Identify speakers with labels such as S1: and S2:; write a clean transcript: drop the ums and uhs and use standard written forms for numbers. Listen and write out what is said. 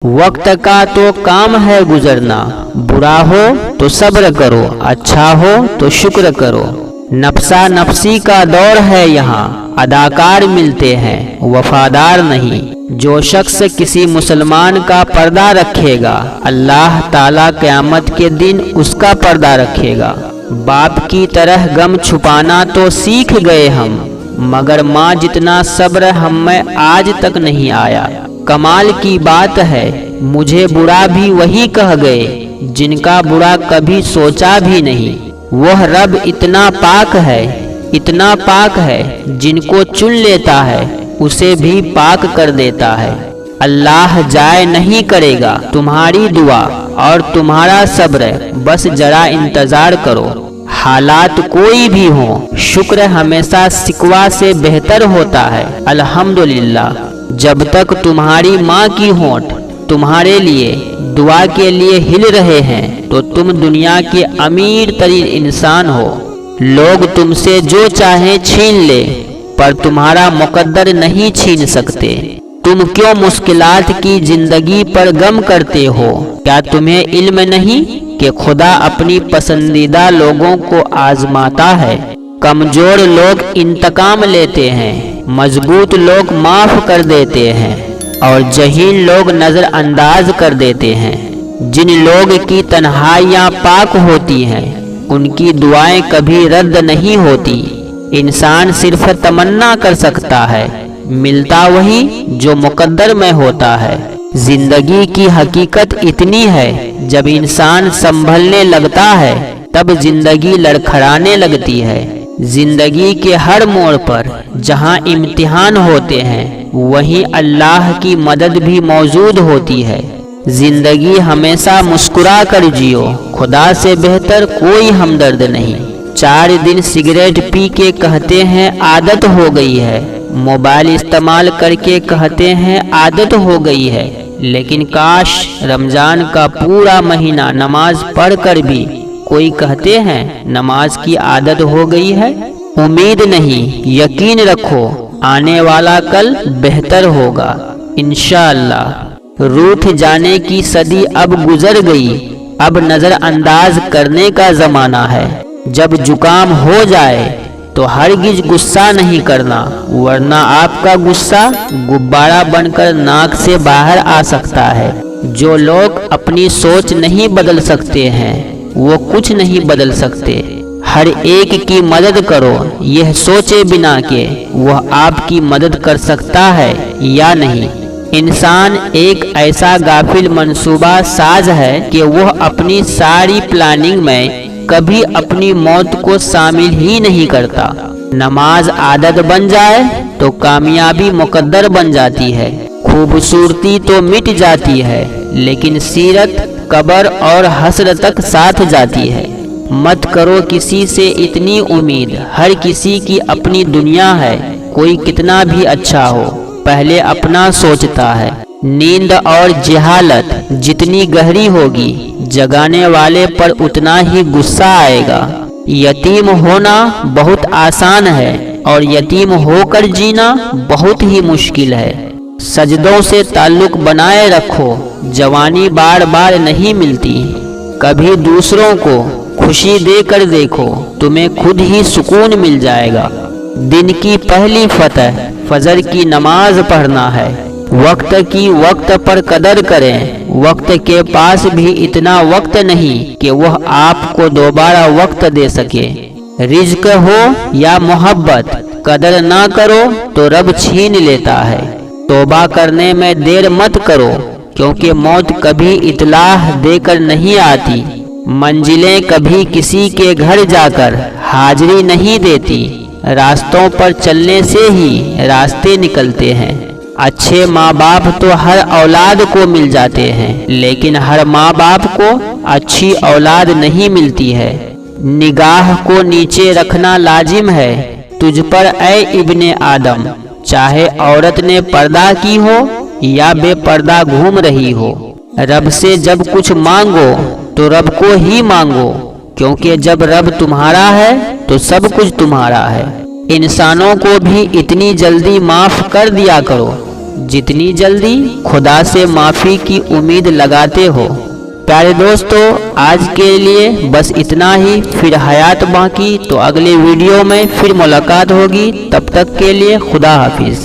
S1: वक्त का तो काम है गुजरना, बुरा हो तो सब्र करो, अच्छा हो तो शुक्र करो। नफसा नफसी का दौर है यहाँ, अदाकार मिलते हैं वफादार नहीं। जो शख्स किसी मुसलमान का पर्दा रखेगा, अल्लाह ताला क़यामत के दिन उसका पर्दा रखेगा। बाप की तरह गम छुपाना तो सीख गए हम, मगर माँ जितना सब्र हम में आज तक नहीं आया। कमाल की बात है, मुझे बुरा भी वही कह गए जिनका बुरा कभी सोचा भी नहीं। वह रब इतना पाक है, इतना पाक है, जिनको चुन लेता है उसे भी पाक कर देता है। अल्लाह जाय नहीं करेगा तुम्हारी दुआ और तुम्हारा सब्र, बस जरा इंतजार करो। हालात कोई भी हो, शुक्र हमेशा शिकवा से बेहतर होता है। अल्हम्दुलिल्लाह। जब तक तुम्हारी माँ की होंठ तुम्हारे लिए दुआ के लिए हिल रहे हैं तो तुम दुनिया के अमीर तरीन इंसान हो। लोग तुमसे जो चाहे छीन ले, पर तुम्हारा मुकद्दर नहीं छीन सकते। तुम क्यों मुश्किलात की जिंदगी पर गम करते हो? क्या तुम्हें इल्म नहीं कि खुदा अपनी पसंदीदा लोगों को आजमाता है? कमजोर लोग इंतकाम लेते हैं, मजबूत लोग माफ कर देते हैं और जहीन लोग नजरअंदाज कर देते हैं। जिन लोग की तन्हाइयाँ पाक होती हैं, उनकी दुआएं कभी रद्द नहीं होती। इंसान सिर्फ तमन्ना कर सकता है, मिलता वही जो मुकद्दर में होता है। जिंदगी की हकीकत इतनी है, जब इंसान संभलने लगता है तब जिंदगी लड़खड़ाने लगती है। जिंदगी के हर मोड़ पर जहां इम्तिहान होते हैं, वहीं अल्लाह की मदद भी मौजूद होती है। जिंदगी हमेशा मुस्कुरा कर जियो, खुदा से बेहतर कोई हमदर्द नहीं। 4 दिन सिगरेट पी के कहते हैं आदत हो गई है, मोबाइल इस्तेमाल करके कहते हैं आदत हो गई है। लेकिन काश रमजान का पूरा महीना नमाज पढ़कर भी कोई कहते हैं नमाज की आदत हो गई है। उम्मीद नहीं, यकीन रखो, आने वाला कल बेहतर होगा इंशाअल्लाह। रूठ जाने की सदी अब गुजर गई, अब नजरअंदाज करने का जमाना है। जब जुकाम हो जाए तो हरगिज गुस्सा नहीं करना, वरना आपका गुस्सा गुब्बारा बनकर नाक से बाहर आ सकता है। जो लोग अपनी सोच नहीं बदल सकते हैं, वो कुछ नहीं बदल सकते। हर एक की मदद करो, यह सोचे बिना कि वह आपकी मदद कर सकता है या नहीं। इंसान एक ऐसा गाफिल मंसूबा साज है कि वह अपनी सारी प्लानिंग में कभी अपनी मौत को शामिल ही नहीं करता। नमाज आदत बन जाए तो कामयाबी मुकद्दर बन जाती है। खूबसूरती तो मिट जाती है, लेकिन सीरत कब्र और हश्र तक साथ जाती है। मत करो किसी से इतनी उम्मीद, हर किसी की अपनी दुनिया है। कोई कितना भी अच्छा हो, पहले अपना सोचता है। नींद और जहालत जितनी गहरी होगी, जगाने वाले पर उतना ही गुस्सा आएगा। यतीम होना बहुत आसान है और यतीम होकर जीना बहुत ही मुश्किल है। सजदों से ताल्लुक बनाए रखो, जवानी बार बार नहीं मिलती। कभी दूसरों को खुशी देकर देखो, तुम्हें खुद ही सुकून मिल जाएगा। दिन की पहली फतह फजर की नमाज पढ़ना है। वक्त की वक्त पर कदर करें। वक्त के पास भी इतना वक्त नहीं कि वह आपको दोबारा वक्त दे सके। रिज्क हो या मोहब्बत, कदर ना करो तो रब छीन लेता है। तौबा करने में देर मत करो, क्योंकि मौत कभी इतलाह देकर नहीं आती। मंजिलें कभी किसी के घर जाकर हाजिरी नहीं देती। रास्तों पर चलने से ही रास्ते निकलते हैं। अच्छे माँ बाप तो हर औलाद को मिल जाते हैं, लेकिन हर माँ बाप को अच्छी औलाद नहीं मिलती है। निगाह को नीचे रखना लाजिम है तुझ पर ऐ इब्ने आदम, चाहे औरत ने पर्दा की हो या बेपर्दा घूम रही हो। रब से जब कुछ मांगो तो रब को ही मांगो, क्योंकि जब रब तुम्हारा है तो सब कुछ तुम्हारा है। इंसानों को भी इतनी जल्दी माफ कर दिया करो, जितनी जल्दी खुदा से माफ़ी की उम्मीद लगाते हो। प्यारे दोस्तों, आज के लिए बस इतना ही। फिर हयात बाकी तो अगले वीडियो में फिर मुलाकात होगी। तब तक के लिए खुदा हाफिज़।